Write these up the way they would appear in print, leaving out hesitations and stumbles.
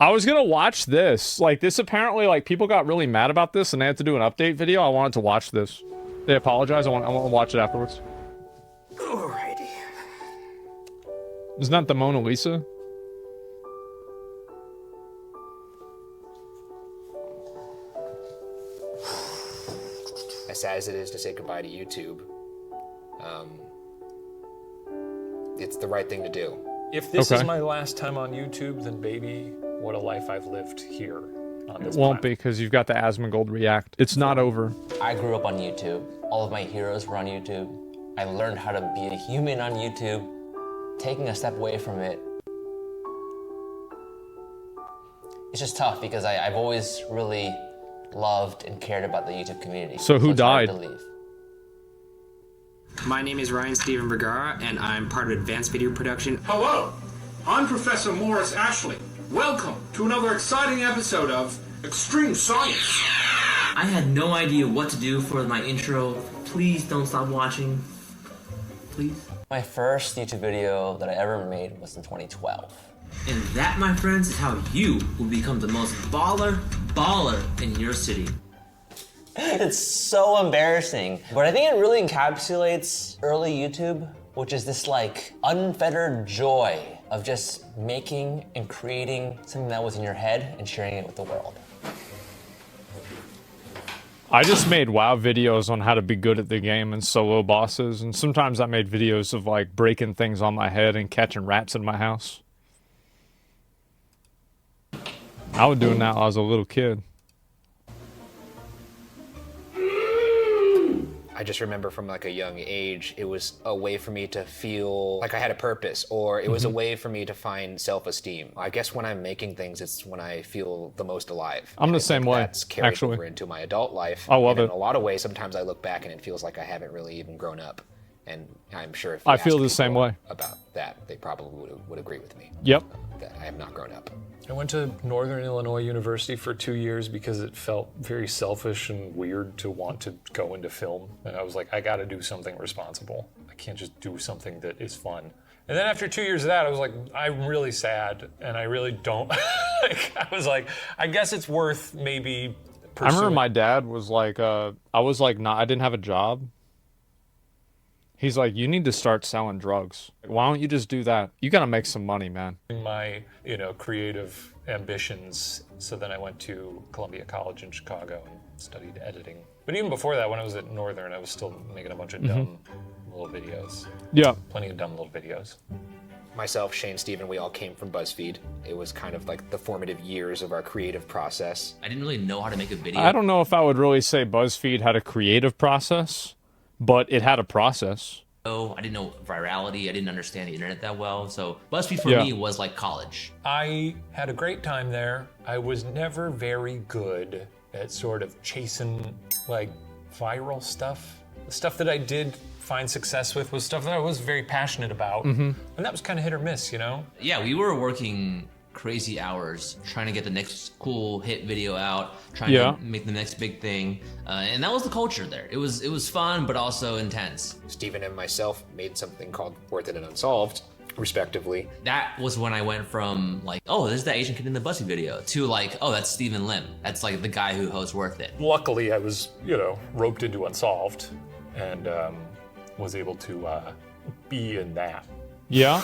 I was gonna watch this. Like, this apparently, like, people got really mad about this and they had to do an update video. I wanted to watch this. They apologize. I want to watch it afterwards. Alrighty. Isn't that the Mona Lisa? As sad as it is to say goodbye to YouTube, it's the right thing to do. If this is my last time on YouTube, then baby, what a life I've lived here on this It won't planet. be, because you've got the Asmongold react. It's not over. I grew up on YouTube. All of my heroes were on YouTube. I learned how to be a human on YouTube. Taking a step away from it, it's just tough because I've always really loved and cared about the YouTube community. So who it's hard died? to leave. My name is Ryan Steven Vergara, and I'm part of Advanced Video Production. Hello, I'm Professor Morris Ashley. Welcome to another exciting episode of Extreme Science. I had no idea what to do for my intro. Please don't stop watching. Please. My first YouTube video that I ever made was in 2012. And that, my friends, is how you will become the most baller in your city. It's so embarrassing, but I think it really encapsulates early YouTube, which is this like unfettered joy of just making and creating something that was in your head and sharing it with the world. I just made WoW videos on how to be good at the game and solo bosses, and sometimes I made videos of like breaking things on my head and catching rats in my house. I was doing that when I was a little kid. I just remember from like a young age, it was a way for me to feel like I had a purpose, or it was a way for me to find self-esteem. I guess when I'm making things, it's when I feel the most alive. I'm And the I same think way, That's carried actually. over into my adult life. I love and it. In a lot of ways, sometimes I look back and it feels like I haven't really even grown up. And I'm sure if I you feel asked the same people way. about that, they probably would agree with me. Yep. That I have not grown up. I went to Northern Illinois University for 2 years because it felt very selfish and weird to want to go into film. And I was like, I gotta do something responsible. I can't just do something that is fun. And then after 2 years of that, I was like, I'm really sad and I really don't. I was like, I guess it's worth maybe pursuing. I remember my dad was like, I didn't have a job. He's like, you need to start selling drugs. Why don't you just do that? You gotta make some money, man. my, creative ambitions. So then I went to Columbia College in Chicago and studied editing. But even before that, when I was at Northern, I was still making a bunch of dumb little videos. Yeah. Plenty of dumb little videos. Myself, Shane, Steven, we all came from BuzzFeed. It was kind of like the formative years of our creative process. I didn't really know how to make a video. I don't know if I would really say BuzzFeed had a creative process, but it had a process. I didn't know virality. I didn't understand the internet that well. So BuzzFeed for me was like college. I had a great time there. I was never very good at sort of chasing like viral stuff. The stuff that I did find success with was stuff that I was very passionate about. And that was kind of hit or miss, Yeah, we were working crazy hours trying to get the next cool hit video out, trying to make the next big thing. And that was the culture there. It was fun, but also intense. Steven and myself made something called Worth It and Unsolved, respectively. That was when I went from like, oh, there's that Asian kid in the BuzzFeed video, to like, oh, that's Stephen Lim. That's like the guy who hosts Worth It. Luckily, I was, roped into Unsolved and was able to be in that. Yeah.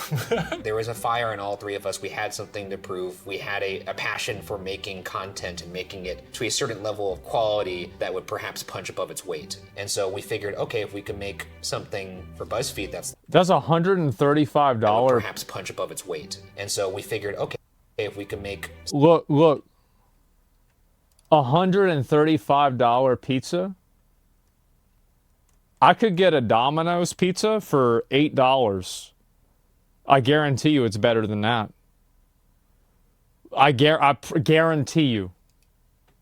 There was a fire in all three of us. We had something to prove. We had a passion for making content and making it to a certain level of quality that would perhaps punch above its weight. And so we figured, okay, if we could make something for BuzzFeed that's $135. perhaps punch above its weight. And so we figured, okay, if we could make Look. $135 pizza. I could get a Domino's pizza for $8. I guarantee you it's better than that. I guarantee you.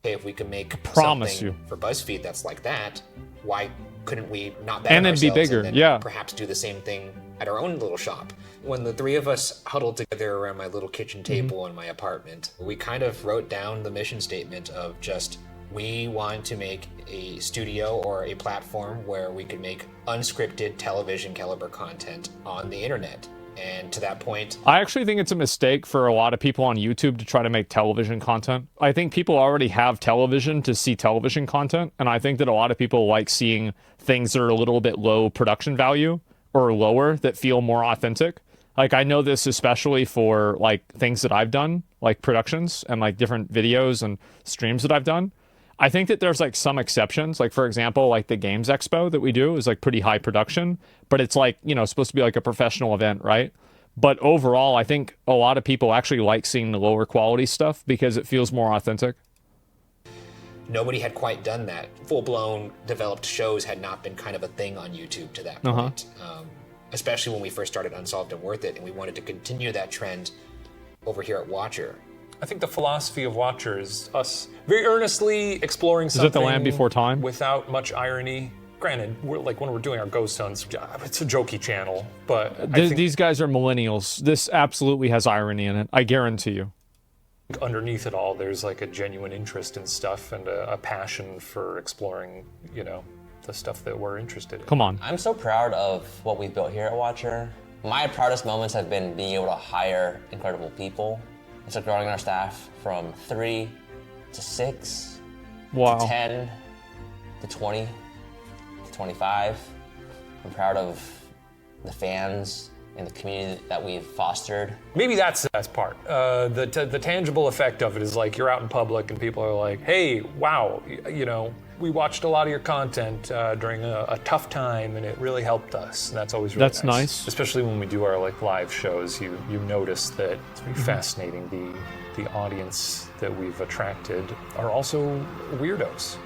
okay, if we could make promise something you. for BuzzFeed that's like that, why couldn't we not bet And on it'd be ourselves bigger, and then yeah. perhaps do the same thing at our own little shop? When the three of us huddled together around my little kitchen table in my apartment, we kind of wrote down the mission statement of just, we want to make a studio or a platform where we could make unscripted television caliber content on the internet. And to that point, I actually think it's a mistake for a lot of people on YouTube to try to make television content. I think people already have television to see television content, and I think that a lot of people like seeing things that are a little bit low production value or lower that feel more authentic. Like, I know this especially for like things that I've done, like productions and like different videos and streams that I've done. I think that there's like some exceptions. Like, for example, like the Games Expo that we do is like pretty high production, but it's like, you know, supposed to be like a professional event, right? But overall, I think a lot of people actually like seeing the lower quality stuff because it feels more authentic. nobody had quite done that. Full-blown developed shows had not been kind of a thing on YouTube to that point. Especially when we first started Unsolved and Worth It, and we wanted to continue that trend over here at Watcher. I think the philosophy of Watcher is us very earnestly exploring something. Is it The Land Before Time? Without much irony. Granted, we're like when we're doing our ghost hunts, it's a jokey channel, but I think These guys are millennials. This absolutely has irony in it. I guarantee you. underneath it all, there's like a genuine interest in stuff and a passion for exploring, you know, the stuff that we're interested in. Come on. I'm so proud of what we've built here at Watcher. My proudest moments have been being able to hire incredible people. It's like growing our staff from 3 to 6 Wow. to 10 to 20 to 25. I'm proud of the fans and the community that we've fostered. Maybe that's the best part. The tangible effect of it is like you're out in public and people are like, hey, wow, you know, we watched a lot of your content during a tough time and it really helped us. And that's always really That's nice. Especially when we do our like live shows, you notice that it's very fascinating. The audience that we've attracted are also weirdos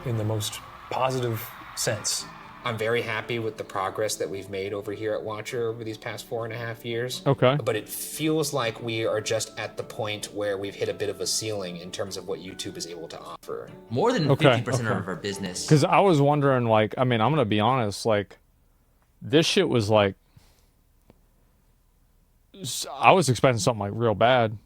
in the most positive sense. I'm very happy with the progress that we've made over here at Watcher over these past 4.5 years. Okay. But it feels like we are just at the point where we've hit a bit of a ceiling in terms of what YouTube is able to offer. More than Okay, 50% okay. of our business. Because I was wondering, like, I mean, I'm going to be honest, like, this shit was like, I was expecting something like real bad.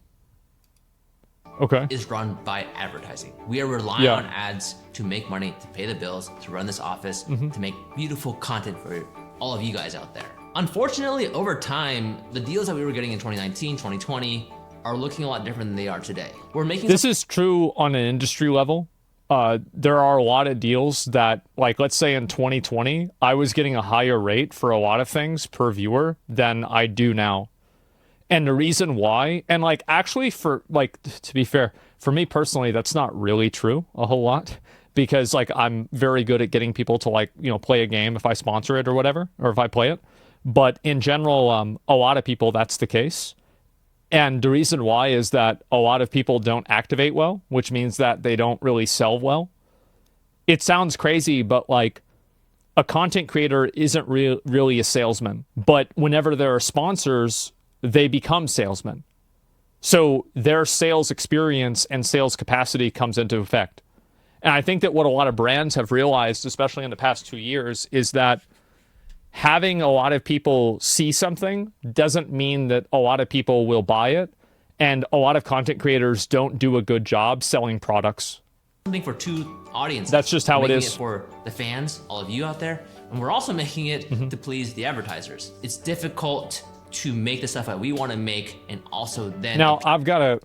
Okay. Is run by advertising. We are relying on ads to make money, to pay the bills, to run this office, to make beautiful content for all of you guys out there. Unfortunately, over time, the deals that we were getting in 2019, 2020 are looking a lot different than they are today. We're making This is true on an industry level. There are a lot of deals that, like, let's say in 2020, I was getting a higher rate for a lot of things per viewer than I do now. And the reason why, and like actually for like, to be fair, for me personally, that's not really true a whole lot because like I'm very good at getting people to like, you know, play a game if I sponsor it or whatever, or if I play it. But in general, a lot of people, that's the case. And the reason why is that a lot of people don't activate well, which means that they don't really sell well. It sounds crazy, but like a content creator isn't really a salesman. But whenever there are sponsors, they become salesmen. So their sales experience and sales capacity comes into effect. And I think that what a lot of brands have realized, especially in the past 2 years, is that having a lot of people see something doesn't mean that a lot of people will buy it. And a lot of content creators don't do a good job selling products. something for two audiences. That's just how We're it making is. it for the fans, all of you out there, and we're also making it to please the advertisers. It's difficult to make the stuff that we want to make and also then Now, I've got to...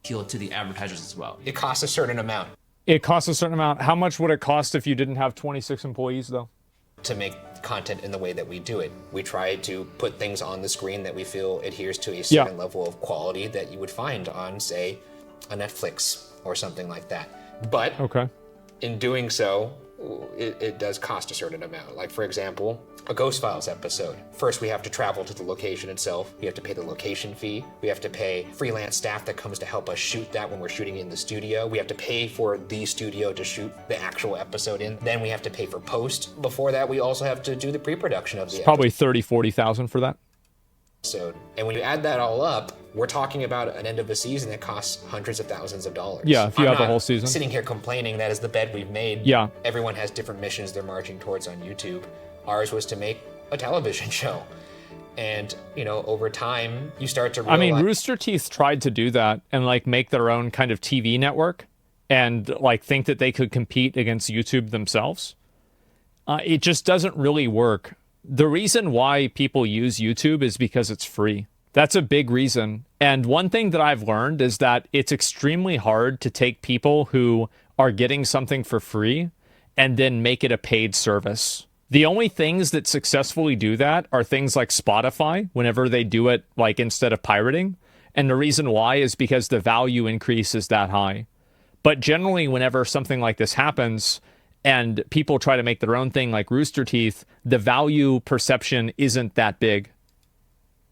appeal to the advertisers as well. It costs a certain amount It costs a certain amount. How much would it cost if you didn't have 26 employees, though? to make content in the way that we do it. We try to put things on the screen that we feel adheres to a certain level of quality that you would find on, say, a Netflix or something like that. But Okay. in doing so, it does cost a certain amount. Like, for example, a Ghost Files episode. First, we have to travel to the location itself. We have to pay the location fee. We have to pay freelance staff that comes to help us shoot that when we're shooting in the studio. We have to pay for the studio to shoot the actual episode in. Then we have to pay for post. Before that, we also have to do the pre-production of the Probably 30, 40,000 for that. episode. And when you add that all up, we're talking about an end of a season that costs hundreds of thousands of dollars. Yeah, if you I'm have a not whole season. Sitting here complaining that is the bed we've made. Yeah. Everyone has different missions they're marching towards on YouTube. Ours was to make a television show. And, you know, over time, you start to I realize... mean, Rooster Teeth tried to do that and like make their own kind of TV network and like think that they could compete against YouTube themselves. It just doesn't really work. The reason why people use YouTube is because it's free. That's a big reason. And one thing that I've learned is that it's extremely hard to take people who are getting something for free and then make it a paid service. The only things that successfully do that are things like Spotify, whenever they do it like instead of pirating. And the reason why is because the value increase is that high. But generally, whenever something like this happens and people try to make their own thing like Rooster Teeth, the value perception isn't that big.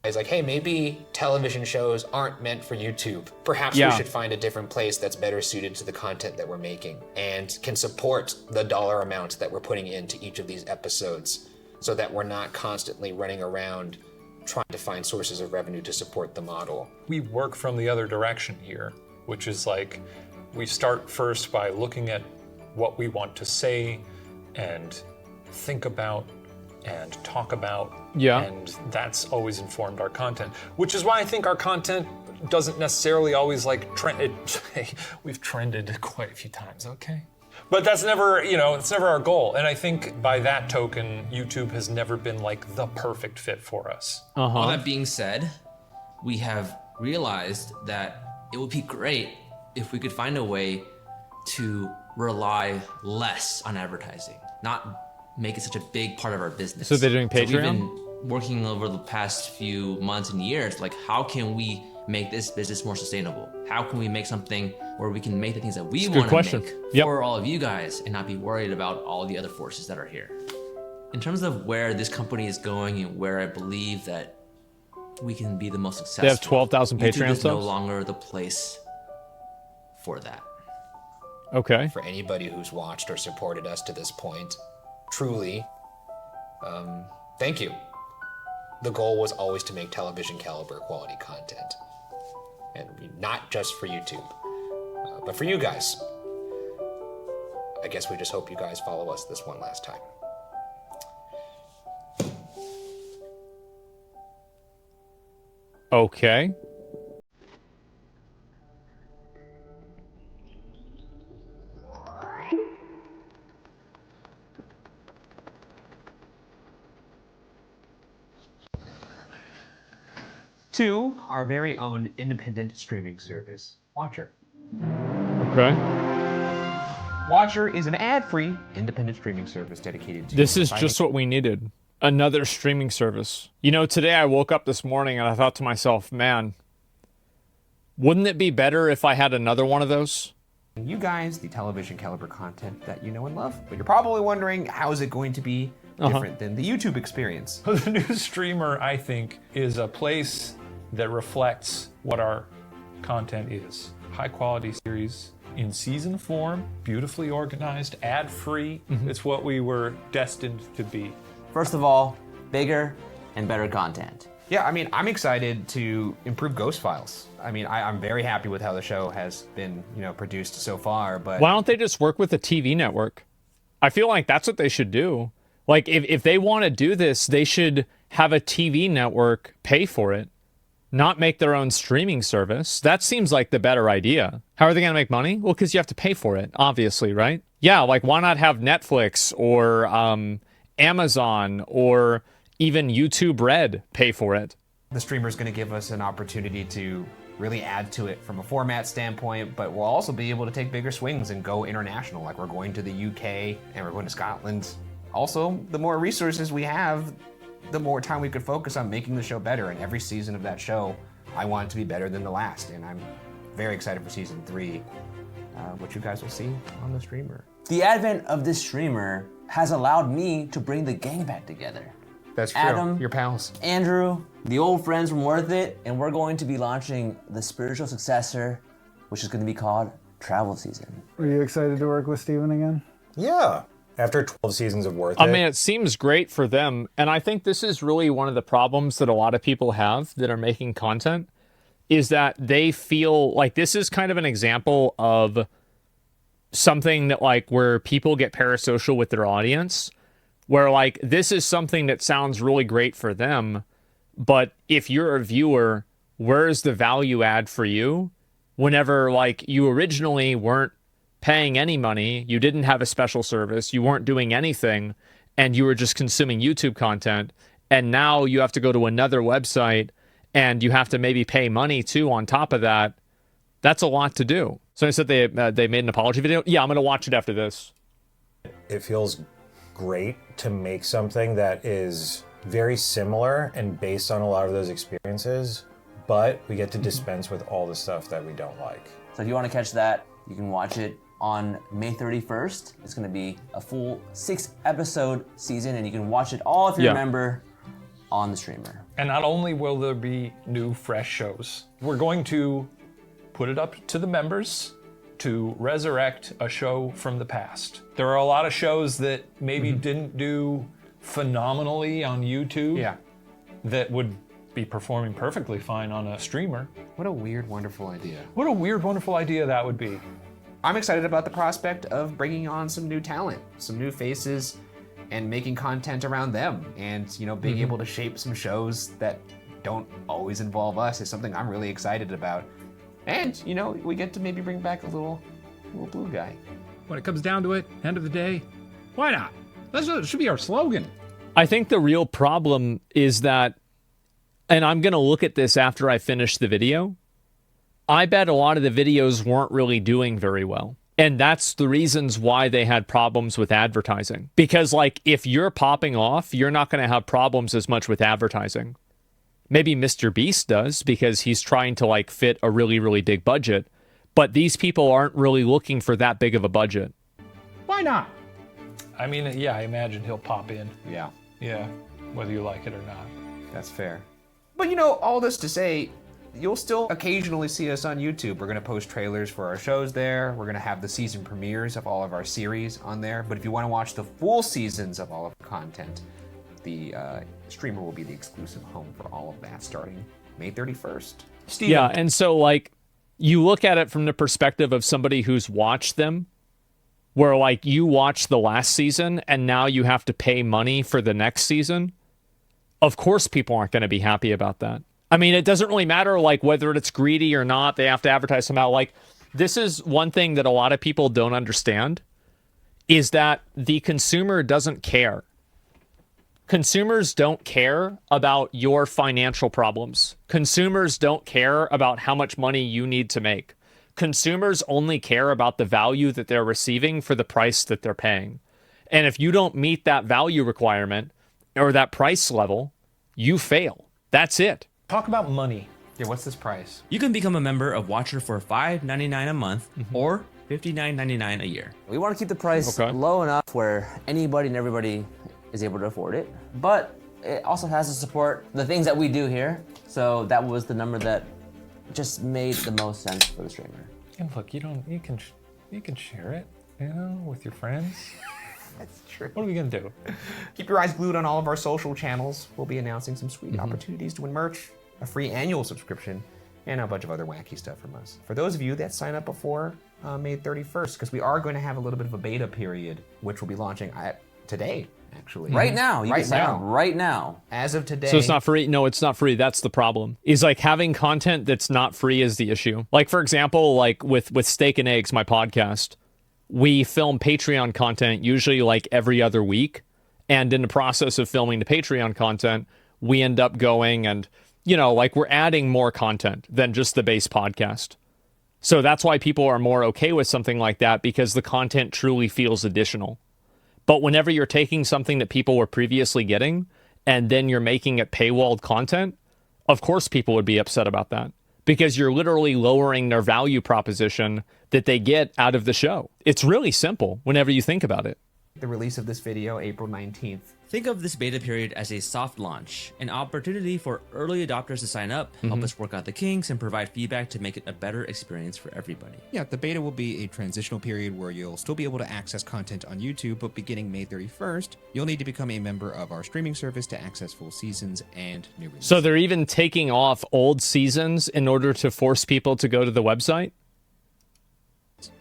It's like, hey, maybe television shows aren't meant for YouTube. Perhaps we should find a different place that's better suited to the content that we're making and can support the dollar amount that we're putting into each of these episodes so that we're not constantly running around trying to find sources of revenue to support the model. We work from the other direction here, which is like we start first by looking at what we want to say and think about and talk about. Yeah. And that's always informed our content, which is why I think our content doesn't necessarily always like trend. We've trended quite a few times, okay? But that's never, it's never our goal. And I think by that token, YouTube has never been like the perfect fit for us. All that being said, we have realized that it would be great if we could find a way to rely less on advertising, not make it such a big part of our business. So they're doing Patreon? So we've been working over the past few months and years, like how can we make this business more sustainable? How can we make something where we can make the things that we want to make for all of you guys and not be worried about all the other forces that are here? In terms of where this company is going and where I believe that we can be the most successful, they have 12,000 Patreon YouTube is no subs? longer the place for that. Okay. For anybody who's watched or supported us to this point, truly, thank you. The goal was always to make television caliber quality content. And not just for YouTube, but for you guys. I guess we just hope you guys follow us this one last time. Okay. To our very own independent streaming service, Watcher. Okay. Watcher is an ad-free independent streaming service dedicated to... This is just what we needed. Another streaming service. Today I woke up this morning and I thought to myself, man, wouldn't it be better if I had another one of those? You guys, the television caliber content that you know and love. But you're probably wondering, how is it going to be different than the YouTube experience? The new streamer, I think, is a place that reflects what our content is. High quality series in season form, beautifully organized, ad-free. It's what we were destined to be. First of all, bigger and better content. Yeah, I'm excited to improve Ghost Files. I'm very happy with how the show has been, produced so far, but... Why don't they just work with a TV network? I feel like that's what they should do. Like, if they want to do this, they should have a TV network pay for it, not make their own streaming service. That seems like the better idea. How are they going to make money? Well, because you have to pay for it, obviously, right? Yeah, like, why not have Netflix or Amazon or even YouTube Red pay for it? The streamer's going to give us an opportunity to really add to it from a format standpoint, but we'll also be able to take bigger swings and go international, like we're going to the UK and we're going to Scotland. Also, the more resources we have, the more time we could focus on making the show better. And every season of that show, I want it to be better than the last. And I'm very excited for season 3, which you guys will see on the streamer. The advent of this streamer has allowed me to bring the gang back together. That's true. Adam, your pals. Andrew, the old friends from Worth It, and we're going to be launching the spiritual successor, which is going to be called Travel Season. Are you excited to work with Steven again? Yeah. After 12 seasons of Worth It. It seems great for them. And I think this is really one of the problems that a lot of people have that are making content, is that they feel like this is kind of an example of something that, like, where people get parasocial with their audience, where, like, this is something that sounds really great for them, but if you're a viewer, where's the value add for you whenever, like, you originally weren't paying any money, you didn't have a special service, you weren't doing anything, and you were just consuming YouTube content, and now you have to go to another website and you have to maybe pay money too on top of that, that's a lot to do. So I said they made an apology video. Yeah, I'm going to watch it after this. It feels great to make something that is very similar and based on a lot of those experiences, but we get to dispense with all the stuff that we don't like. So if you want to catch that, you can watch it on May 31st. It's going to be a full 6-episode season, and you can watch it all if you're a member on the streamer. And not only will there be new, fresh shows, we're going to put it up to the members to resurrect a show from the past. There are a lot of shows that maybe didn't do phenomenally on YouTube that would be performing perfectly fine on a streamer. What a weird, wonderful idea. What a weird, wonderful idea that would be. I'm excited about the prospect of bringing on some new talent, some new faces, and making content around them. And, you know, being able to shape some shows that don't always involve us is something I'm really excited about. And, you know, we get to maybe bring back a little blue guy. When it comes down to it, end of the day, why not? That should be our slogan. I think the real problem is that, and I'm going to look at this after I finish the video, I bet a lot of the videos weren't really doing very well. And that's the reasons why they had problems with advertising. Because, like, if you're popping off, you're not going to have problems as much with advertising. Maybe Mr. Beast does because he's trying to, like, fit a really, really big budget. But these people aren't really looking for that big of a budget. Why not? I mean, yeah, I imagine he'll pop in. Yeah. Yeah, whether you like it or not. That's fair. But, you know, all this to say, you'll still occasionally see us on YouTube. We're going to post trailers for our shows there. We're going to have the season premieres of all of our series on there. But if you want to watch the full seasons of all of the content, the streamer will be the exclusive home for all of that starting May 31st. Steven. Yeah, and so, like, you look at it from the perspective of somebody who's watched them, where, like, you watched the last season and now you have to pay money for the next season. Of course people aren't going to be happy about that. I mean, it doesn't really matter, like, whether it's greedy or not. They have to advertise somehow. Like, this is one thing that a lot of people don't understand, is that the consumer doesn't care. Consumers don't care about your financial problems. Consumers don't care about how much money you need to make. Consumers only care about the value that they're receiving for the price that they're paying. And if you don't meet that value requirement or that price level, you fail. That's it. Talk about money. Yeah, what's this price? You can become a member of Watcher for $5.99 a month or $59.99 a year. We want to keep the price low enough where anybody and everybody is able to afford it, but it also has to support the things that we do here. So that was the number that just made the most sense for the streamer. And look, you can share it, you know, with your friends. That's true. What are we gonna do? Keep your eyes glued on all of our social channels. We'll be announcing some sweet opportunities to win merch, a free annual subscription, and a bunch of other wacky stuff from us. For those of you that sign up before May 31st, because we are going to have a little bit of a beta period, which will be launching today, actually. Right now. You can sign up right now. As of today. So it's not free? No, it's not free. That's the problem. Is, like, having content that's not free is the issue. Like, for example, like with Steak and Eggs, my podcast, we film Patreon content usually like every other week. And in the process of filming the Patreon content, we end up going and, you know, like, we're adding more content than just the base podcast. So that's why people are more okay with something like that, because the content truly feels additional. But whenever you're taking something that people were previously getting and then you're making it paywalled content, of course people would be upset about that, because you're literally lowering their value proposition that they get out of the show. It's really simple whenever you think about it. The release of this video, April 19th. Think of this beta period as a soft launch, an opportunity for early adopters to sign up, help us work out the kinks, and provide feedback to make it a better experience for everybody. Yeah, the beta will be a transitional period where you'll still be able to access content on YouTube, but beginning May 31st, you'll need to become a member of our streaming service to access full seasons and new releases. So they're even taking off old seasons in order to force people to go to the website?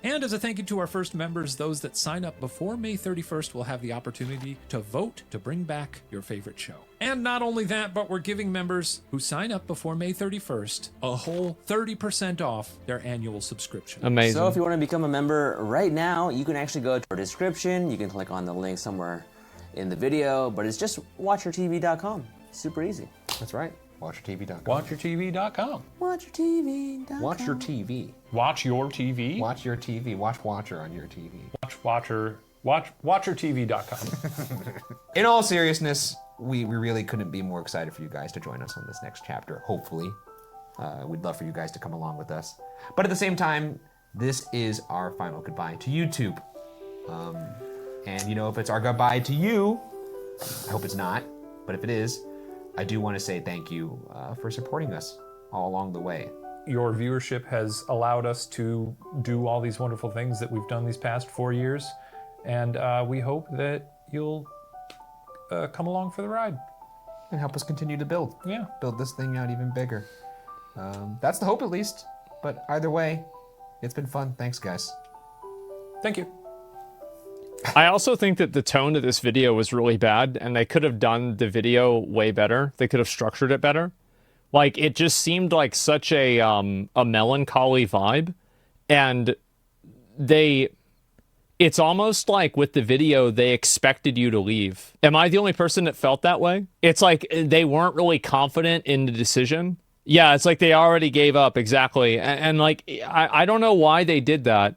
And as a thank you to our first members, those that sign up before May 31st will have the opportunity to vote to bring back your favorite show. And not only that, but we're giving members who sign up before May 31st a whole 30% off their annual subscription. Amazing. So if you want to become a member right now, you can actually go to our description. You can click on the link somewhere in the video, but it's just watchyourtv.com. Super easy. That's right. WatchYourTV.com. WatchYourTV.com. Watchyourtv.com. Watch your TV. Watch your TV. Watch your TV. Watch Watcher on your TV. WatchYourTV.com. In all seriousness, we really couldn't be more excited for you guys to join us on this next chapter, hopefully. We'd love for you guys to come along with us. But at the same time, this is our final goodbye to YouTube. And you know, if it's our goodbye to you, I hope it's not, but if it is, I do want to say thank you for supporting us all along the way. Your viewership has allowed us to do all these wonderful things that we've done these past 4 years, and we hope that you'll come along for the ride. And help us continue to build. Yeah. Build this thing out even bigger. That's the hope at least, but either way, it's been fun. Thanks, guys. Thank you. I also think that the tone of this video was really bad, and they could have done the video way better. They could have structured it better. Like, it just seemed like such a melancholy vibe, and it's almost like with the video, they expected you to leave. Am I the only person that felt that way? It's like they weren't really confident in the decision. Yeah, it's like they already gave up, exactly. And like, I don't know why they did that.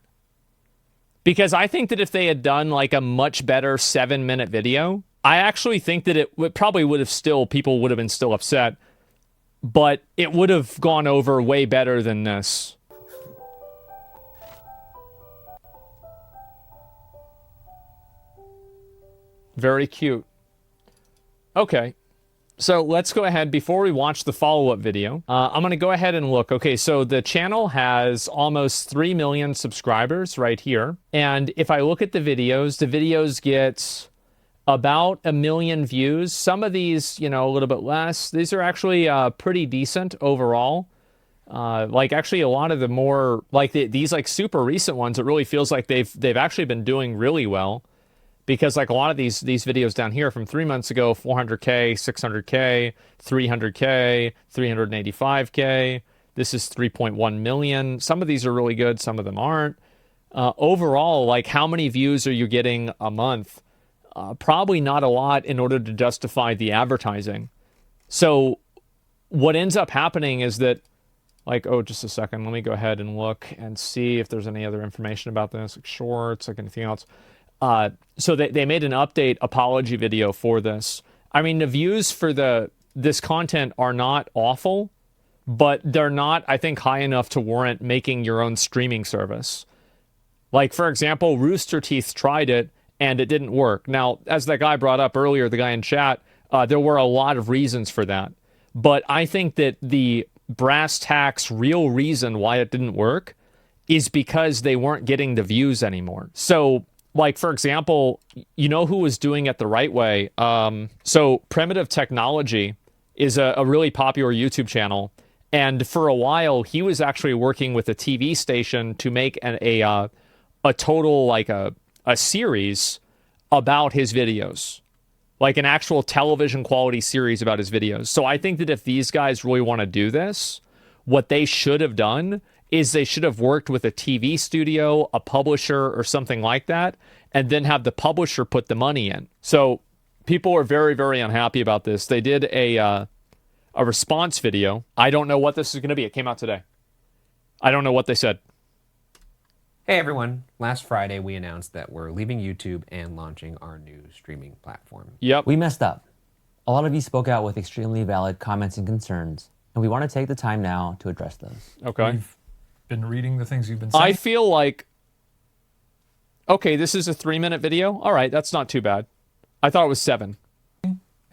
Because I think that if they had done like a much better 7-minute video, I actually think that it probably would have people would have been still upset, but it would have gone over way better than this. Very cute. Okay. So let's go ahead, before we watch the follow-up video, I'm going to go ahead and look. Okay, so the channel has almost 3 million subscribers right here. And if I look at the videos get about 1 million views. Some of these, you know, a little bit less. These are actually pretty decent overall. Like actually a lot of the more, like these like super recent ones, it really feels like they've actually been doing really well. Because like a lot of these videos down here from 3 months ago, 400K, 600K, 300K, 385K. This is 3.1 million. Some of these are really good. Some of them aren't. Overall, like how many views are you getting a month? Probably not a lot in order to justify the advertising. So what ends up happening is that, like, oh, just a second. Let me go ahead and look and see if there's any other information about this, like shorts, like anything else. So they made an update apology video for this. I mean, the views for this content are not awful, but they're not, I think, high enough to warrant making your own streaming service. Like, for example, Rooster Teeth tried it, and it didn't work. Now, as that guy brought up earlier, the guy in chat, there were a lot of reasons for that. But I think that the brass tacks real reason why it didn't work is because they weren't getting the views anymore. So, like, for example, you know who was doing it the right way? So Primitive Technology is a really popular YouTube channel. And for a while, he was actually working with a TV station to make a total, like a series about his videos. Like an actual television quality series about his videos. So I think that if these guys really want to do this, what they should have done is they should have worked with a TV studio, a publisher, or something like that, and then have the publisher put the money in. So people are very, very unhappy about this. They did a response video. I don't know what this is going to be. It came out today. I don't know what they said. Hey everyone, last Friday we announced that we're leaving YouTube and launching our new streaming platform. Yep. We messed up. A lot of you spoke out with extremely valid comments and concerns, and we want to take the time now to address those. Okay. We've been reading the things you've been saying. I feel like, okay, this is a 3-minute video. All right, that's not too bad. I thought it was 7.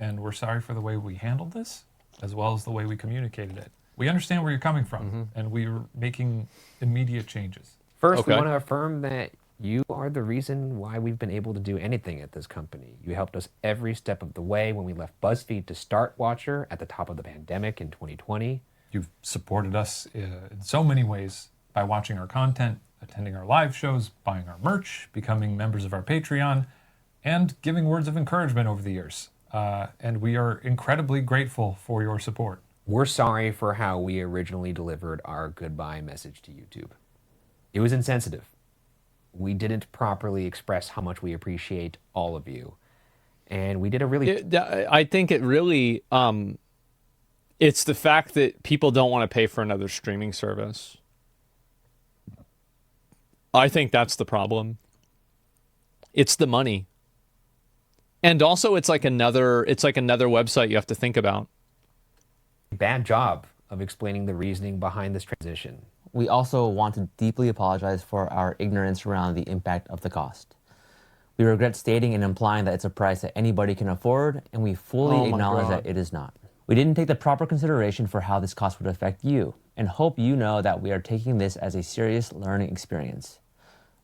And we're sorry for the way we handled this, as well as the way we communicated it. We understand where you're coming from, and we're making immediate changes. First, we want to affirm that you are the reason why we've been able to do anything at this company. You helped us every step of the way when we left BuzzFeed to start Watcher at the top of the pandemic in 2020. You've supported us in so many ways by watching our content, attending our live shows, buying our merch, becoming members of our Patreon, and giving words of encouragement over the years. And we are incredibly grateful for your support. We're sorry for how we originally delivered our goodbye message to YouTube. It was insensitive. We didn't properly express how much we appreciate all of you. And we did a really I think it really it's the fact that people don't want to pay for another streaming service. I think that's the problem. It's the money. And also it's like another website you have to think about. bad job of explaining the reasoning behind this transition. We also want to deeply apologize for our ignorance around the impact of the cost. We regret stating and implying that it's a price that anybody can afford, and we fully acknowledge that it is not. We didn't take the proper consideration for how this cost would affect you, and hope you know that we are taking this as a serious learning experience.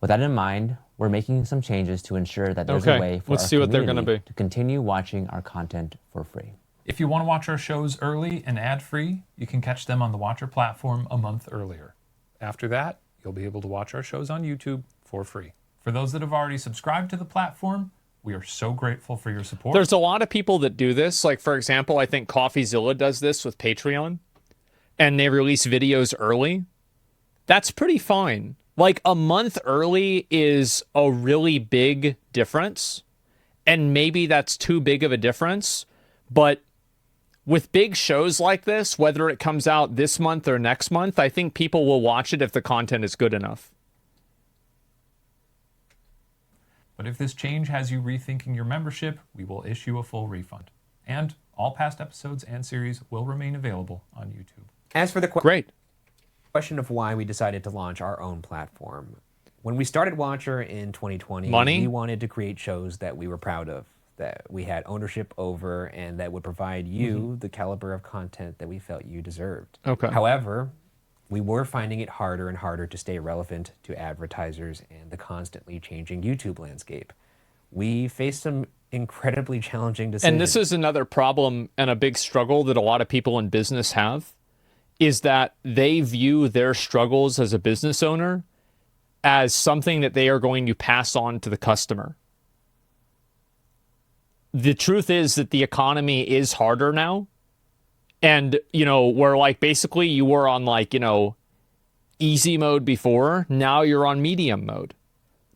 With that in mind, we're making some changes to ensure that there's a way for let's our see what they're gonna community be. to continue watching our content for free. If you want to watch our shows early and ad-free, you can catch them on the Watcher platform a month earlier. After that, you'll be able to watch our shows on YouTube for free. For those that have already subscribed to the platform, we are so grateful for your support. There's a lot of people that do this. Like, for example, I think CoffeeZilla does this with Patreon, and they release videos early. That's pretty fine. Like, a month early is a really big difference, and maybe that's too big of a difference, but with big shows like this, whether it comes out this month or next month, I think people will watch it if the content is good enough. But if this change has you rethinking your membership, we will issue a full refund. And all past episodes and series will remain available on YouTube. As for the Great. question of why we decided to launch our own platform, when we started Watcher in 2020, Money? we wanted to create shows that we were proud of, that we had ownership over, and that would provide you the caliber of content that we felt you deserved. Okay. However, we were finding it harder and harder to stay relevant to advertisers and the constantly changing YouTube landscape. We faced some incredibly challenging decisions. And this is another problem and a big struggle that a lot of people in business have, is that they view their struggles as a business owner as something that they are going to pass on to the customer. The truth is that the economy is harder now. And, you know, where like basically you were on like, you know, easy mode before, now you're on medium mode.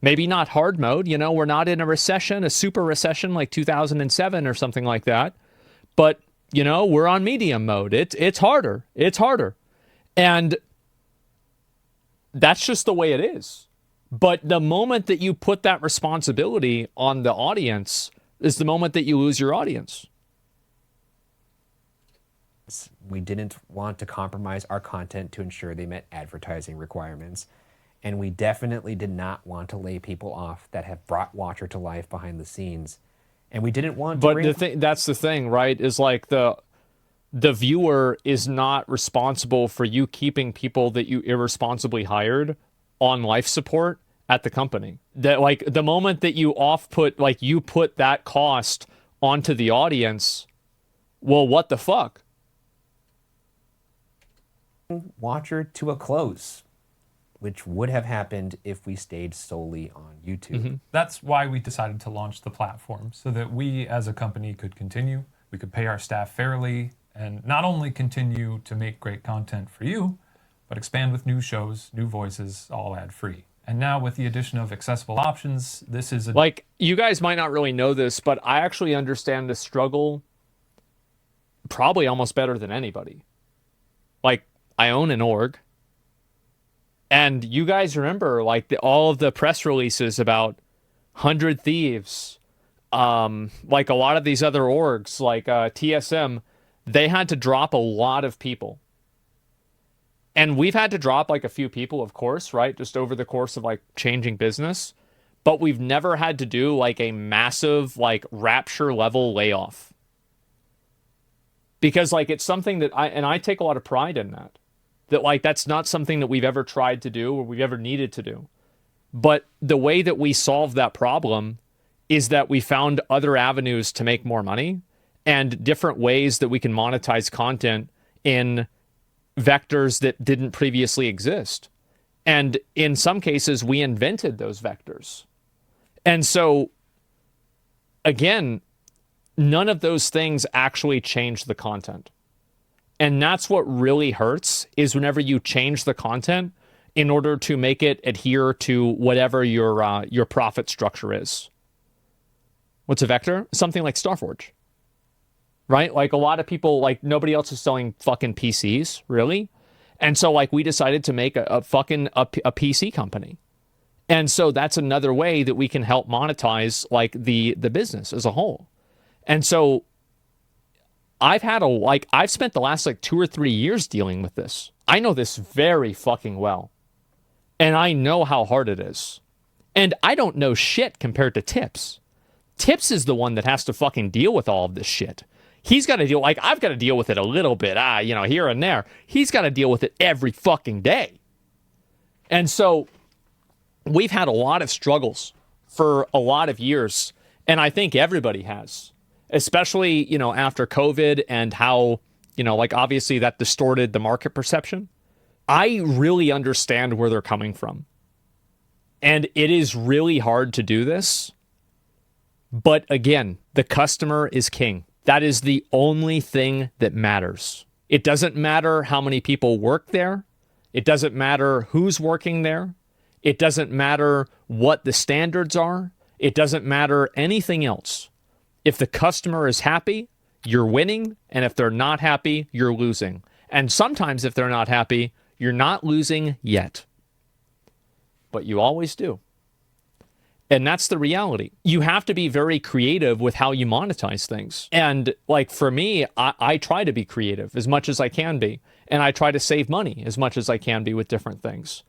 Maybe not hard mode, you know, we're not in a recession, a super recession like 2007 or something like that. But, you know, we're on medium mode. It's harder. It's harder. And that's just the way it is. But the moment that you put that responsibility on the audience is the moment that you lose your audience. We didn't want to compromise our content to ensure they met advertising requirements. And we definitely did not want to lay people off that have brought Watcher to life behind the scenes. And we didn't want to But that's the thing, right? Is like the viewer is not responsible for you keeping people that you irresponsibly hired on life support at the company. That like the moment that you you put that cost onto the audience, well, what the fuck? Watcher to a close, which would have happened if we stayed solely on YouTube. That's why we decided to launch the platform, so that we as a company could continue, we could pay our staff fairly, and not only continue to make great content for you, but expand with new shows, new voices, all ad-free. And now with the addition of accessible options, this is like, you guys might not really know this, but I actually understand the struggle probably almost better than anybody. Like, I own an org. And you guys remember, like, all of the press releases about 100 Thieves, like a lot of these other orgs, like TSM, they had to drop a lot of people. And we've had to drop, like, a few people, of course, right? Just over the course of, like, changing business. But we've never had to do, like, a massive, like, Rapture-level layoff. Because, like, it's something that I take a lot of pride in that. That, like, that's not something that we've ever tried to do or we've ever needed to do. But the way that we solve that problem is that we found other avenues to make more money and different ways that we can monetize content in vectors that didn't previously exist. And in some cases, we invented those vectors. And so, again, none of those things actually change the content. And that's what really hurts, is whenever you change the content in order to make it adhere to whatever your profit structure is. What's a vector? Something like Starforge, right? Like a lot of people, like nobody else is selling fucking PCs, really. And so like we decided to make a PC company. And so that's another way that we can help monetize like the business as a whole. And so I've spent the last like 2 or 3 years dealing with this. I know this very fucking well. And I know how hard it is. And I don't know shit compared to Tips. Tips is the one that has to fucking deal with all of this shit. He's got to deal, like, I've got to deal with it a little bit, here and there. He's got to deal with it every fucking day. And so we've had a lot of struggles for a lot of years. And I think everybody has, especially, after COVID and how, like, obviously that distorted the market perception. I really understand where they're coming from. And it is really hard to do this. But again, the customer is king. That is the only thing that matters. It doesn't matter how many people work there. It doesn't matter who's working there. It doesn't matter what the standards are. It doesn't matter anything else. If the customer is happy, you're winning. And if they're not happy, you're losing. And sometimes if they're not happy, you're not losing yet. But you always do. And that's the reality. You have to be very creative with how you monetize things. And like for me, I try to be creative as much as I can be. And I try to save money as much as I can be with different things.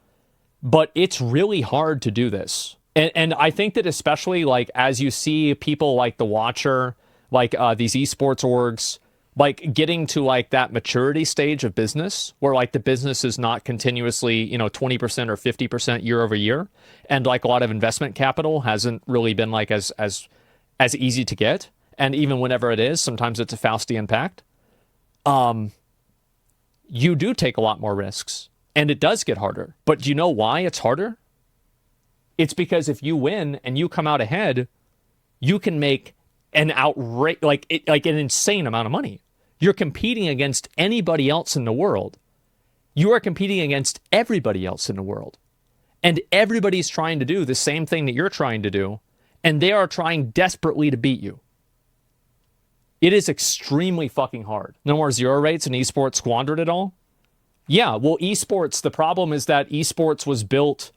But it's really hard to do this. And I think that especially like as you see people like The Watcher, like these esports orgs, like getting to like that maturity stage of business where like the business is not continuously, 20% or 50% year over year. And like a lot of investment capital hasn't really been like as easy to get. And even whenever it is, sometimes it's a Faustian pact. You do take a lot more risks and it does get harder. But do you know why it's harder? It's because if you win and you come out ahead, you can make an an insane amount of money. You're competing against anybody else in the world. You are competing against everybody else in the world. And everybody's trying to do the same thing that you're trying to do. And they are trying desperately to beat you. It is extremely fucking hard. No more zero rates and esports squandered it all? Yeah, well, esports, the problem is that esports was built,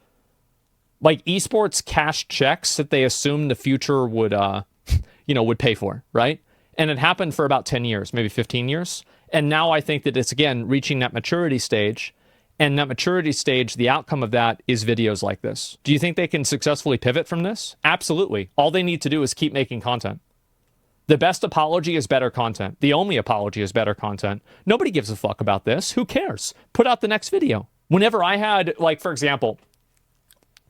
like esports cashed checks that they assumed the future would, would pay for, right? And it happened for about 10 years, maybe 15 years. And now I think that it's, again, reaching that maturity stage. And that maturity stage, the outcome of that is videos like this. Do you think they can successfully pivot from this? Absolutely. All they need to do is keep making content. The best apology is better content. The only apology is better content. Nobody gives a fuck about this. Who cares? Put out the next video. Whenever I had, like, for example,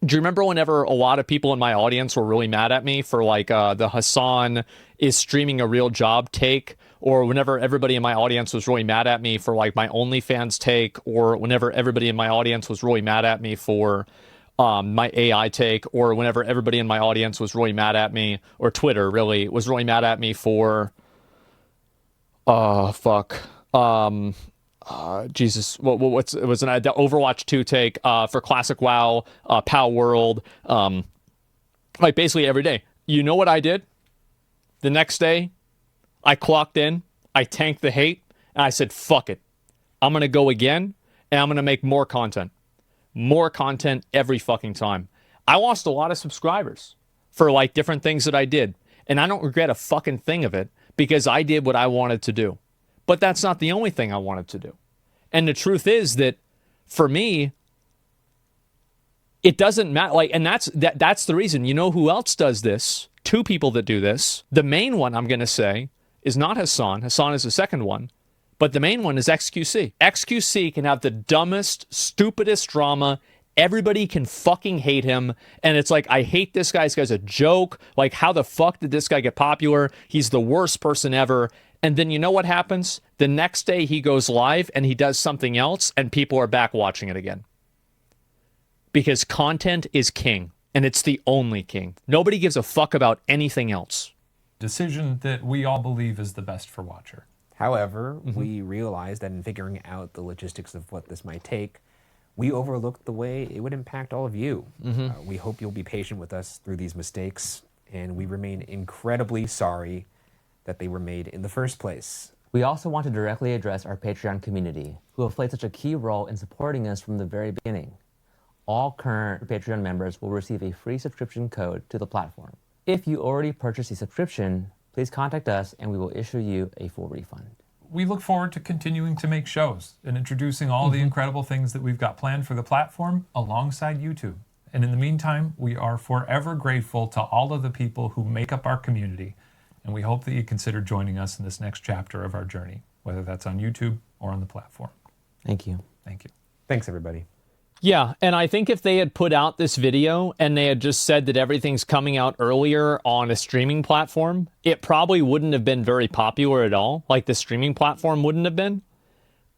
do you remember whenever a lot of people in my audience were really mad at me for like the Hassan is streaming a real job take, or whenever everybody in my audience was really mad at me for like my OnlyFans take, or whenever everybody in my audience was really mad at me for my AI take, or whenever everybody in my audience was really mad at me, or Twitter really was really mad at me for Jesus, it was an Overwatch 2 take for Classic WoW, PoW World, like basically every day. You know what I did? The next day, I clocked in, I tanked the hate, and I said, fuck it. I'm going to go again, and I'm going to make more content. More content every fucking time. I lost a lot of subscribers for like different things that I did, and I don't regret a fucking thing of it because I did what I wanted to do. But that's not the only thing I wanted to do. And the truth is that for me, it doesn't matter. Like, and that's the reason. You know who else does this? Two people that do this. The main one I'm going to say is not Hassan. Hassan is the second one. But the main one is XQC. XQC can have the dumbest, stupidest drama. Everybody can fucking hate him. And it's like, I hate this guy. This guy's a joke. Like, how the fuck did this guy get popular? He's the worst person ever. And then you know what happens? The next day he goes live and he does something else and people are back watching it again. Because content is king. And it's the only king. Nobody gives a fuck about anything else. Decision that we all believe is the best for Watcher. However, we realized that in figuring out the logistics of what this might take, we overlooked the way it would impact all of you. We hope you'll be patient with us through these mistakes and we remain incredibly sorry that they were made in the first place. We also want to directly address our Patreon community, who have played such a key role in supporting us from the very beginning. All current Patreon members will receive a free subscription code to the platform. If you already purchased a subscription, please contact us and we will issue you a full refund. We look forward to continuing to make shows and introducing all the incredible things that we've got planned for the platform alongside YouTube. And in the meantime, we are forever grateful to all of the people who make up our community. And we hope that you consider joining us in this next chapter of our journey, whether that's on YouTube or on the platform. Thank you. Thank you. Thanks, everybody. Yeah, and I think if they had put out this video and they had just said that everything's coming out earlier on a streaming platform, it probably wouldn't have been very popular at all. Like, the streaming platform wouldn't have been.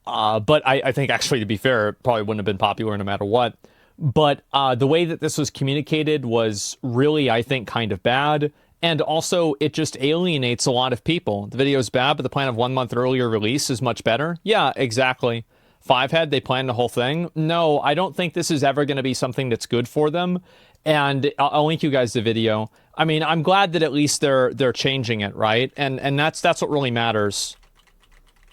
But I think, actually, to be fair, it probably wouldn't have been popular no matter what. But the way that this was communicated was really, I think, kind of bad. And also, it just alienates a lot of people. The video is bad, but the plan of 1 month earlier release is much better. Yeah, exactly. Fivehead, they planned the whole thing. No, I don't think this is ever going to be something that's good for them. And I'll link you guys the video. I mean, I'm glad that at least they're changing it, right? And that's what really matters.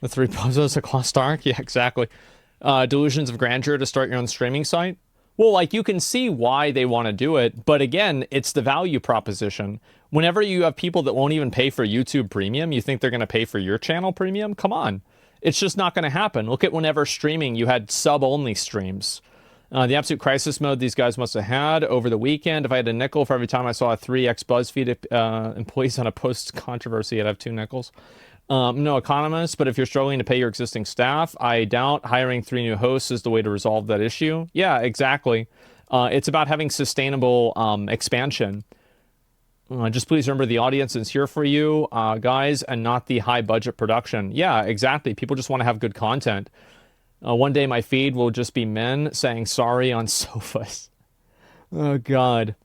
The 3 puzzles across Stark? Yeah, exactly. Delusions of grandeur to start your own streaming site? Well, like, you can see why they want to do it, but again, it's the value proposition. Whenever you have people that won't even pay for YouTube Premium, you think they're going to pay for your channel Premium? Come on. It's just not going to happen. Look at whenever streaming, you had sub-only streams. The absolute crisis mode these guys must have had over the weekend. If I had a nickel for every time I saw a 3x BuzzFeed employees on a post-controversy, I'd have 2 nickels. No economist, but if you're struggling to pay your existing staff, I doubt hiring 3 new hosts is the way to resolve that issue. Yeah, exactly. It's about having sustainable expansion. Just please remember the audience is here for you, guys, and not the high budget production. Yeah, exactly. People just want to have good content. One day my feed will just be men saying sorry on sofas. Oh, God.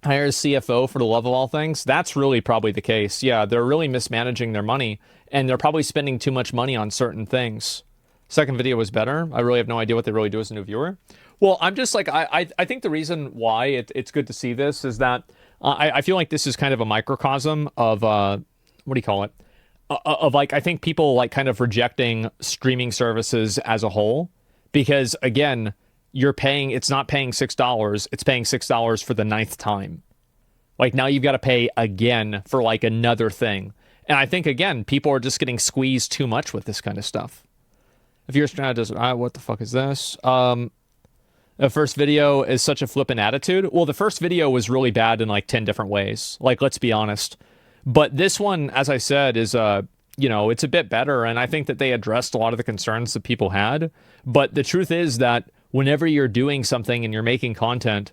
Hire a CFO for the love of all things? That's really probably the case. Yeah, they're really mismanaging their money, and they're probably spending too much money on certain things. Second video was better. I really have no idea what they really do as a new viewer. Well, I'm just like, I think the reason why it's good to see this is that I feel like this is kind of a microcosm of, what do you call it? Of like, I think people like kind of rejecting streaming services as a whole, because again, it's not paying $6, it's paying $6 for the 9th time. Like, now you've got to pay again for like another thing. And I think, again, people are just getting squeezed too much with this kind of stuff. If you're a strategist, what the fuck is this? The first video is such a flippant attitude. Well, the first video was really bad in like 10 different ways. Like, let's be honest. But this one, as I said, is, it's a bit better. And I think that they addressed a lot of the concerns that people had. But the truth is that whenever you're doing something and you're making content,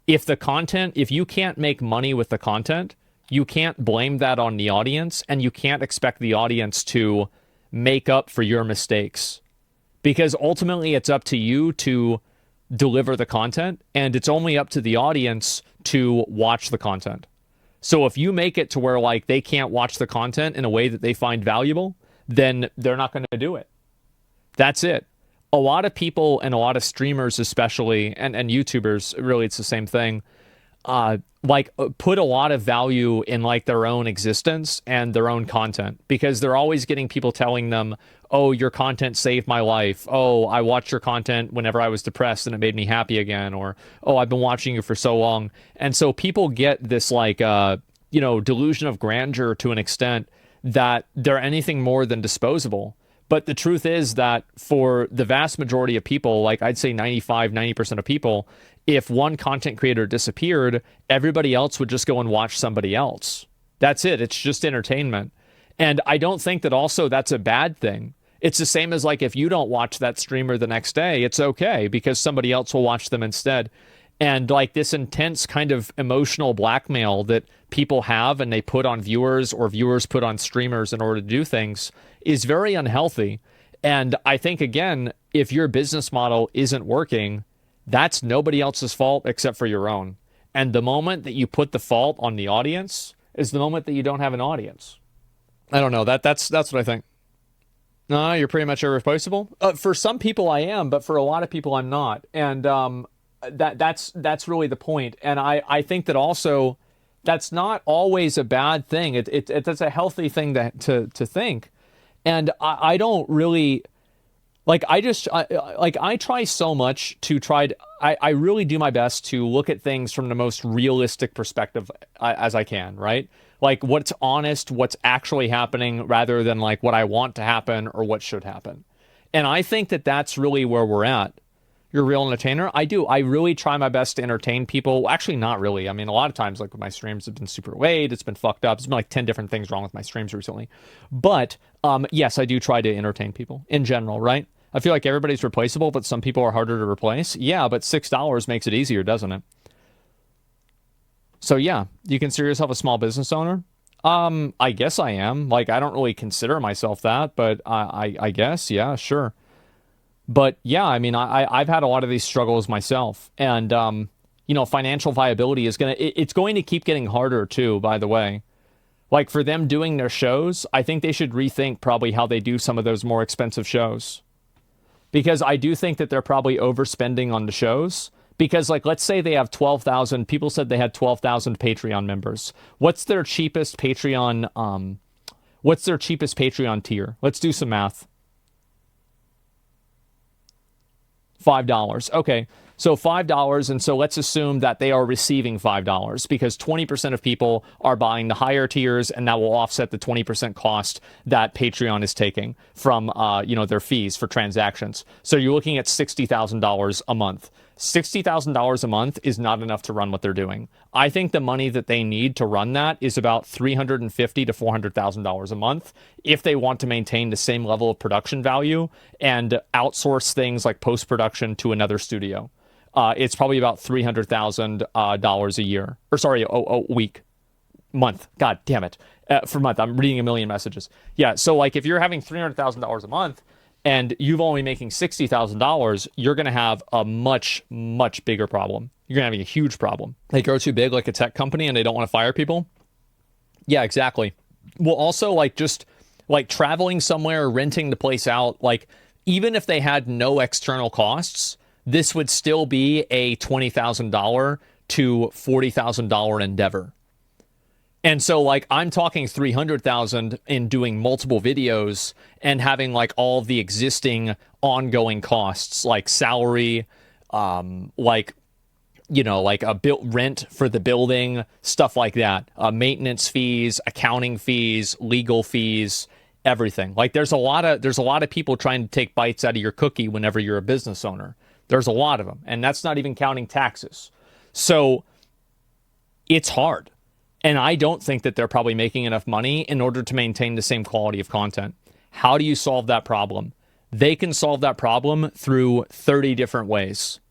if you can't make money with the content, you can't blame that on the audience, and you can't expect the audience to make up for your mistakes. Because ultimately it's up to you to deliver the content, and it's only up to the audience to watch the content. So if you make it to where like they can't watch the content in a way that they find valuable, then they're not going to do it. That's it. A lot of people and a lot of streamers especially, and YouTubers, really it's the same thing, put a lot of value in like their own existence and their own content, because they're always getting people telling them, oh, your content saved my life. Oh, I watched your content whenever I was depressed and it made me happy again. Or, oh, I've been watching you for so long. And so people get this like, delusion of grandeur to an extent that they're anything more than disposable. But the truth is that for the vast majority of people, like I'd say 90% of people, if one content creator disappeared, everybody else would just go and watch somebody else. That's it. It's just entertainment. And I don't think that also that's a bad thing. It's the same as like if you don't watch that streamer the next day, it's okay because somebody else will watch them instead. And like this intense kind of emotional blackmail that people have and they put on viewers or viewers put on streamers in order to do things is very unhealthy. And I think, again, if your business model isn't working, that's nobody else's fault except for your own. And the moment that you put the fault on the audience is the moment that you don't have an audience. I don't know. That's what I think. No, you're pretty much irreplaceable. For some people I am, but for a lot of people I'm not. And that's really the point. And I think that also That's not always a bad thing. That's a healthy thing to think. And I don't really, like, I try so much to I really do my best to look at things from the most realistic perspective as I can, right? Like what's honest, what's actually happening, rather than like what I want to happen or what should happen. And I think that that's really where we're at. You're a real entertainer? I do. I really try my best to entertain people. Actually, not really. I mean, a lot of times, like, my streams have been super late. It's been fucked up. There's been like 10 different things wrong with my streams recently. But, yes, I do try to entertain people in general, right? I feel like everybody's replaceable, but some people are harder to replace. Yeah, but $6 makes it easier, doesn't it? So, yeah, you consider yourself a small business owner? I guess I am. Like, I don't really consider myself that, but I guess, yeah, sure. But yeah, I mean, I've had a lot of these struggles myself, and you know, financial viability is it's going to keep getting harder too, by the way. Like for them doing their shows, I think they should rethink probably how they do some of those more expensive shows. Because I do think that they're probably overspending on the shows. Because like, let's say they have 12,000, people said they had 12,000 Patreon members. What's their cheapest Patreon tier? Let's do some math. $5. Okay, so $5, and so let's assume that they are receiving $5 because 20% of people are buying the higher tiers, and that will offset the 20% cost that Patreon is taking from you know, their fees for transactions. So you're looking at $60,000 a month. $60,000 a month is not enough to run what they're doing. I think the money that they need to run that is about $350,000 to $400,000 a month if they want to maintain the same level of production value and outsource things like post-production to another studio. It's probably about $300,000 a year. Or sorry, a week. Month. God damn it. For month. I'm reading a million messages. Yeah, so like if you're having $300,000 a month, and you've only making $60,000, you're going to have a much, much bigger problem. You're going to have a huge problem. They grow too big like a tech company and they don't want to fire people. Yeah, exactly. Well, also like just like traveling somewhere, renting the place out, like even if they had no external costs, this would still be a $20,000 to $40,000 endeavor. And so, like, I'm talking 300,000 in doing multiple videos and having, like, all the existing ongoing costs, like salary, like, you know, like a rent for the building, stuff like that, maintenance fees, accounting fees, legal fees, everything. Like, there's a lot of people trying to take bites out of your cookie whenever you're a business owner. There's a lot of them, and that's not even counting taxes. So it's hard. And I don't think that they're probably making enough money in order to maintain the same quality of content. How do you solve that problem? They can solve that problem through 30 different ways.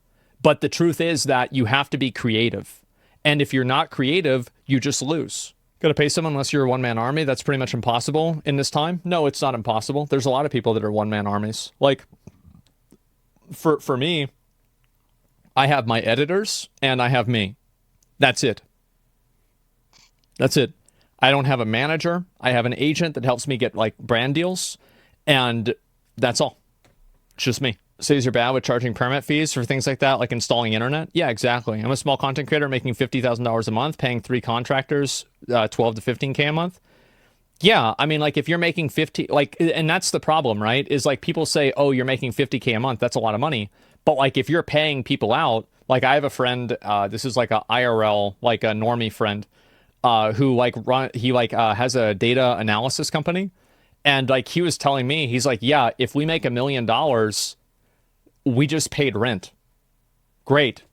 But the truth is that you have to be creative. And if you're not creative, you just lose. Got to pay someone unless you're a one-man army. That's pretty much impossible in this time. No, it's not impossible. There's a lot of people that are one-man armies. Like, for me, I have my editors and I have me. That's it. That's it. I don't have a manager. I have an agent that helps me get like brand deals, and that's all. It's just me. Says you're bad with charging permit fees for things like that, like installing internet. Yeah, exactly. I'm a small content creator making $50,000 a month, paying 3 contractors 12 to 15K a month. Yeah, I mean, like if you're making 50, like, and that's the problem, right? Is like people say, oh, you're making 50K a month. That's a lot of money. But like if you're paying people out, like I have a friend, this is like a IRL, like a normie friend, who like has a data analysis company, and like he was telling me, he's like, yeah, if we make $1 million, we just paid rent. Great.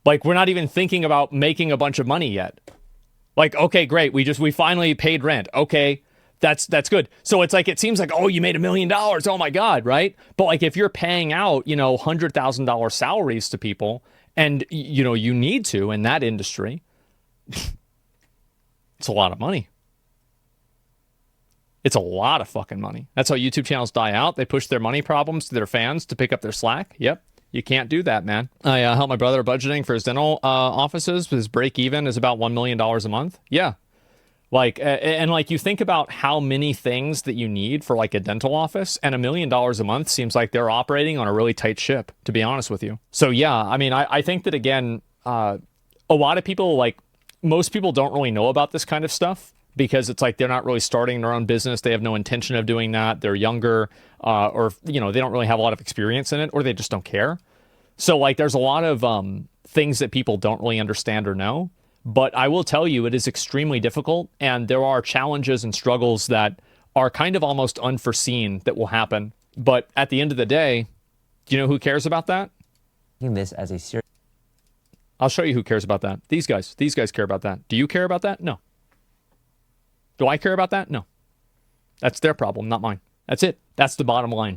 Like we're not even thinking about making a bunch of money yet. Like, okay, great, we finally paid rent. Okay, that's good. So it's like, it seems like, oh, you made $1 million. Oh my God, right? But like if you're paying out, you know, $100,000 salaries to people, and you know you need to in that industry. It's a lot of money. It's a lot of fucking money. That's how YouTube channels die out. They push their money problems to their fans to pick up their slack. Yep. You can't do that, man. I help my brother budgeting for his dental offices. His break even is about $1 million a month. Yeah. Like, and like you think about how many things that you need for like a dental office, and $1 million a month seems like they're operating on a really tight ship, to be honest with you. So yeah, I mean, I think that again, a lot of people like, most people don't really know about this kind of stuff because it's like they're not really starting their own business. They have no intention of doing that. They're younger, or they don't really have a lot of experience in it, or they just don't care. So like there's a lot of things that people don't really understand or know. But I will tell you, it is extremely difficult, and there are challenges and struggles that are kind of almost unforeseen that will happen. But at the end of the day, do you know who cares about that? This as a serious. I'll show you who cares about that. These guys care about that. Do you care about that? No. Do I care about that? No. That's their problem, not mine. That's it. That's the bottom line.